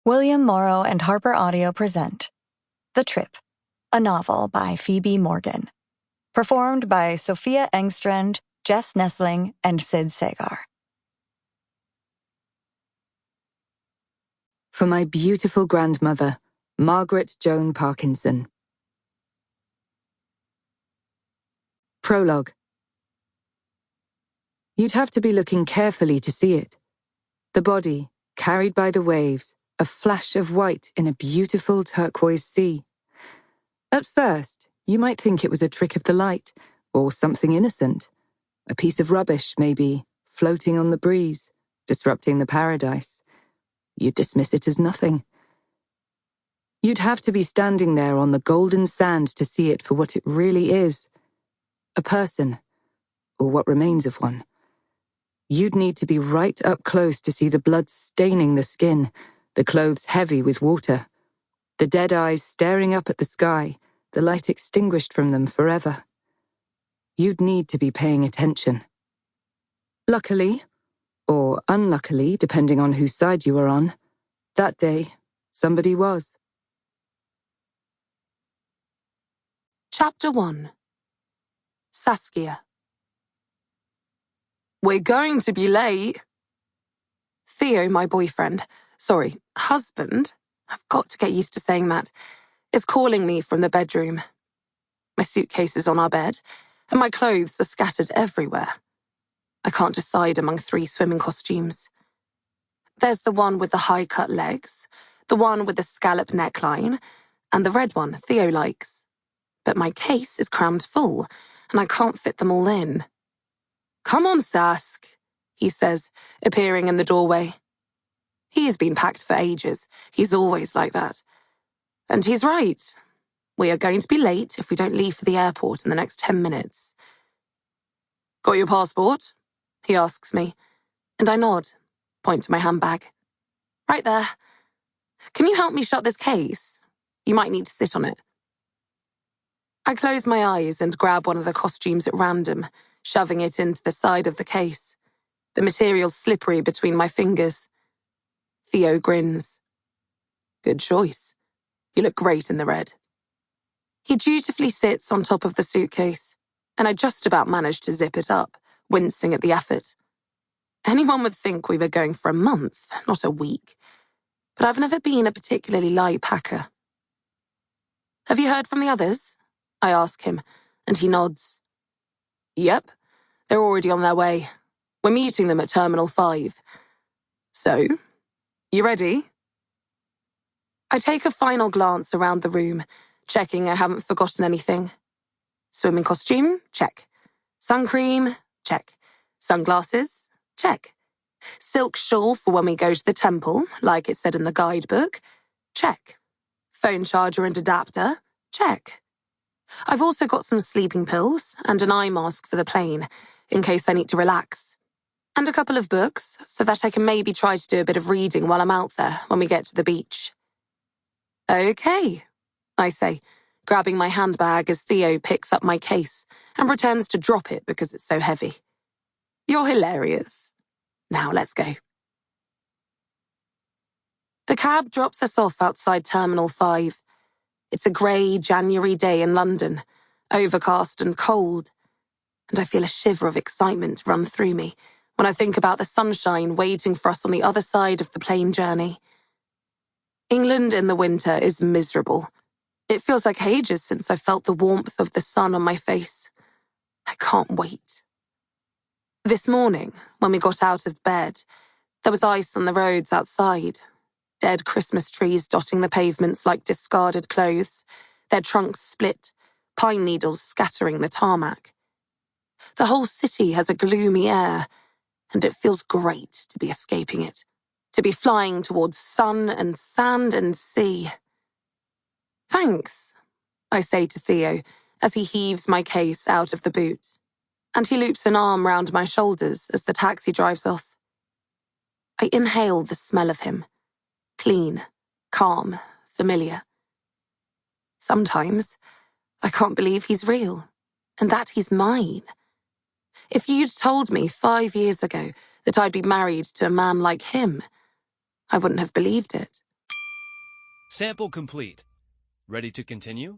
William Morrow and HarperAudio present The Trip, a novel by Phoebe Morgan. Performed by Sofia Engstrand, Jess Nesling, and Sid Sagar. For my beautiful grandmother, Margaret Joan Parkinson. Prologue. You'd have to be looking carefully to see it. The body, carried by the waves, a flash of white in a beautiful turquoise sea. At first, you might think it was a trick of the light, or something innocent. A piece of rubbish, maybe, floating on the breeze, disrupting the paradise. You'd dismiss it as nothing. You'd have to be standing there on the golden sand to see it for what it really is. A person, or what remains of one. You'd need to be right up close to see the blood staining the skin, the clothes heavy with water, the dead eyes staring up at the sky, the light extinguished from them forever. You'd need to be paying attention. Luckily, or unluckily, depending on whose side you were on, that day, somebody was. Chapter 1. Saskia. We're going to be late. Theo, my husband, I've got to get used to saying that, is calling me from the bedroom. My suitcase is on our bed, and my clothes are scattered everywhere. I can't decide among 3 swimming costumes. There's the one with the high-cut legs, the one with the scallop neckline, and the red one Theo likes. But my case is crammed full, and I can't fit them all in. "Come on, Sask," he says, appearing in the doorway. He's been packed for ages. He's always like that. And he's right. We are going to be late if we don't leave for the airport in the next 10 minutes. "Got your passport?" he asks me, and I nod, point to my handbag. "Right there. Can you help me shut this case? You might need to sit on it." I close my eyes and grab one of the costumes at random, shoving it into the side of the case. The material slippery between my fingers. Theo grins. "Good choice. You look great in the red." He dutifully sits on top of the suitcase, and I just about manage to zip it up, wincing at the effort. Anyone would think we were going for a month, not a week. But I've never been a particularly light packer. "Have you heard from the others?" I ask him, and he nods. "Yep, they're already on their way. We're meeting them at Terminal 5. So, you ready?" I take a final glance around the room, checking I haven't forgotten anything. Swimming costume? Check. Sun cream? Check. Sunglasses? Check. Silk shawl for when we go to the temple, like it said in the guidebook? Check. Phone charger and adapter? Check. I've also got some sleeping pills and an eye mask for the plane, in case I need to relax. And a couple of books, so that I can maybe try to do a bit of reading while I'm out there when we get to the beach. "Okay," I say, grabbing my handbag as Theo picks up my case and pretends to drop it because it's so heavy. "You're hilarious. Now let's go." The cab drops us off outside Terminal 5. It's a grey January day in London, overcast and cold, and I feel a shiver of excitement run through me when I think about the sunshine waiting for us on the other side of the plane journey. England in the winter is miserable. It feels like ages since I felt the warmth of the sun on my face. I can't wait. This morning, when we got out of bed, there was ice on the roads outside. Dead Christmas trees dotting the pavements like discarded clothes, their trunks split, pine needles scattering the tarmac. The whole city has a gloomy air, and it feels great to be escaping it, to be flying towards sun and sand and sea. "Thanks," I say to Theo as he heaves my case out of the boot, and he loops an arm round my shoulders as the taxi drives off. I inhale the smell of him. Clean, calm, familiar. Sometimes, I can't believe he's real, and that he's mine. If you'd told me 5 years ago that I'd be married to a man like him, I wouldn't have believed it. Sample complete. Ready to continue?